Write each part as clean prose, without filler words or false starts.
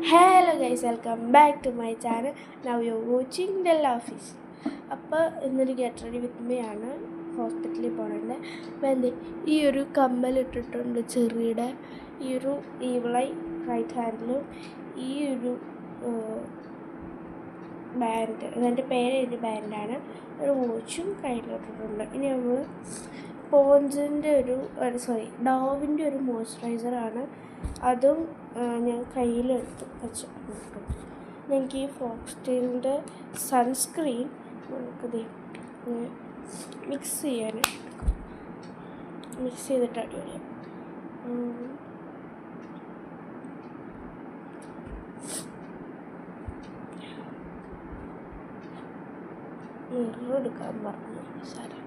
Hello guys, welcome back to my channel. Now you're watching Della Office. അപ്പോൾ ഇന്നൊരു get ready with me ആണ്. ഹോസ്പിറ്റലിൽ പോകണുണ്ട്. അപ്പോൾ എന്ത് ഈ ഒരു കമ്മലിട്ടിട്ടുണ്ട് ചെറിയുടെ, ഈ ഒരു ഈവിളൈ റൈറ്റ് ഹാൻഡിലും ഈ ഒരു ബാൻഡ്, അതിൻ്റെ പേര് ബാൻഡാണ്. ഒരു വാച്ചും കയ്യിലിട്ടിട്ടുണ്ട്. ഇനി നമ്മൾ പോൺസിൻ്റെ ഡോവിൻ്റെ ഒരു മോയ്സ്ചറൈസറാണ്. അതും ഞാൻ കയ്യിലെടുത്ത് വെച്ച് എനിക്ക് ഈ ഫോക്സ്റ്റെയിലിൻ്റെ സൺസ്ക്രീൻ നമുക്കത് മിക്സ് ചെയ്തിട്ട് അടിപൊളിയാണ്. എടുക്കാൻ പറഞ്ഞു സാരം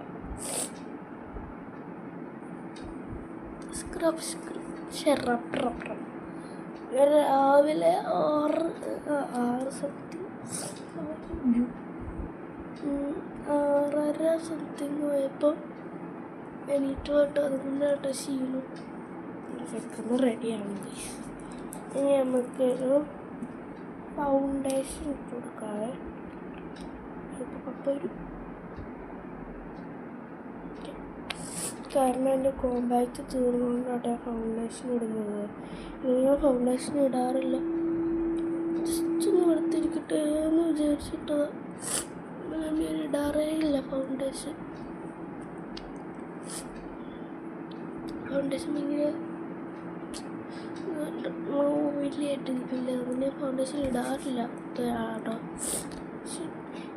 സ്ക്രബ് രാവിലെ 6 സംതിങ് പോയപ്പോൾ എണീറ്റ് പോയിട്ട് അതുകൊണ്ട് ക്ഷീണം വെക്കുന്ന റെഡിയാണ്. ഇനി നമുക്കൊരു ഫൗണ്ടേഷൻ ഇട്ട് കൊടുക്കാതെ അപ്പോൾ കാരണം എൻ്റെ കോമ്പാക്റ്റ് തീർന്നുകൊണ്ടാണ് ഫൗണ്ടേഷൻ ഇടുന്നത്. ഞാൻ ഫൗണ്ടേഷൻ ഇടാറില്ല, ജസ്റ്റ് ഒന്ന് എടുത്തിരിക്കട്ടെ എന്ന് വിചാരിച്ചിട്ടത്. ഞാൻ ഇടാറേ ഇല്ല ഫൗണ്ടേഷൻ ഭയങ്കര ഓയിലിയായിട്ട് ഇരിക്കില്ല, അതുകൊണ്ട് ഞാൻ ഫൗണ്ടേഷൻ ഇടാറില്ല കേട്ടോ.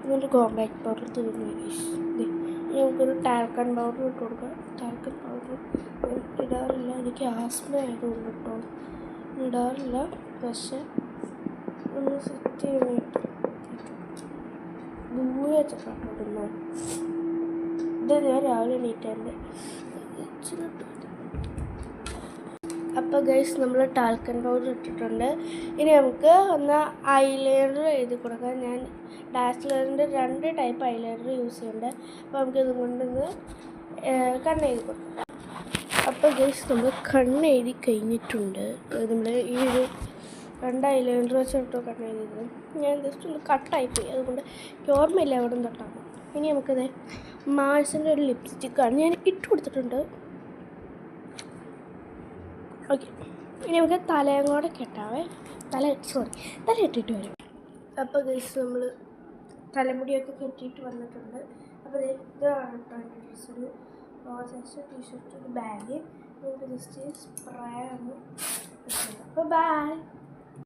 ഇങ്ങനൊരു കോമ്പാക്റ്റ് പൗഡർ തീർന്നു. നമുക്കൊരു ടാൽക്കൺ പൗഡർ ഇട്ട് കൊടുക്കാം. ടാൽക്കൺ പൗഡർ ഇടാറില്ല, എനിക്ക് ആസ്മ ആയതുകൊണ്ട് കേട്ടോ ഇടാറില്ല. പക്ഷെ ഒന്ന് സെറ്റ് ചെയ്യാനായിട്ട് ദൂരെ വെച്ചിട്ടാണ് ഇടുന്നത്. ഇത് ഞാൻ രാവിലെ എണീറ്റൻ്റെ. അപ്പോൾ ഗൈസ് നമ്മൾ ടാൽക്കൺ പൗഡർ ഇട്ടിട്ടുണ്ട്. ഇനി നമുക്ക് ഒന്ന് ഐലൈനർ എഴുതി കൊടുക്കാം. ഞാൻ ഡാസ്ലറിൻ്റെ 2 ടൈപ്പ് ഐലൈനർ യൂസ് ചെയ്യുന്നുണ്ട്. അപ്പോൾ നമുക്കിത് കൊണ്ടൊന്ന് കണ്ണെഴുതി കൊടുക്കാം. അപ്പോൾ ഗൈസ് നമ്മൾ കണ്ണെഴുതി കഴിഞ്ഞിട്ടുണ്ട്. നമ്മൾ ഈ ഒരു 2 ഐലൈനർ വെച്ചിട്ടോ കണ്ണെഴുതിയത്. ഞാൻ ജസ്റ്റ് ഒന്ന് കട്ടായിപ്പോയി, അതുകൊണ്ട് ഓർമ്മയില്ല എവിടെ നിന്ന് തൊട്ടാണ്. ഇനി നമുക്കത് മാഴ്സിൻ്റെ ഒരു ലിപ്സ്റ്റിക്കാണ് ഞാൻ ഇട്ട് കൊടുത്തിട്ടുണ്ട്. ഓക്കെ, ഇനി നമുക്ക് തലയും കൂടെ കെട്ടാവേ. തല ഇട്ടിട്ട് വരും. അപ്പോൾ ഗൈസ് നമ്മൾ തലമുടിയൊക്കെ കെട്ടിയിട്ട് വന്നിട്ടുണ്ട്. അപ്പോൾ ഇതാണ് കേട്ടോ എൻ്റെ ഡ്രസ്സ്. ഒരു റോസ് ടീഷർട്ട്, ഒരു ബാഗ്, നമുക്ക് ജസ്റ്റ് സ്പ്രേ ആണ്. അപ്പോൾ ബൈ.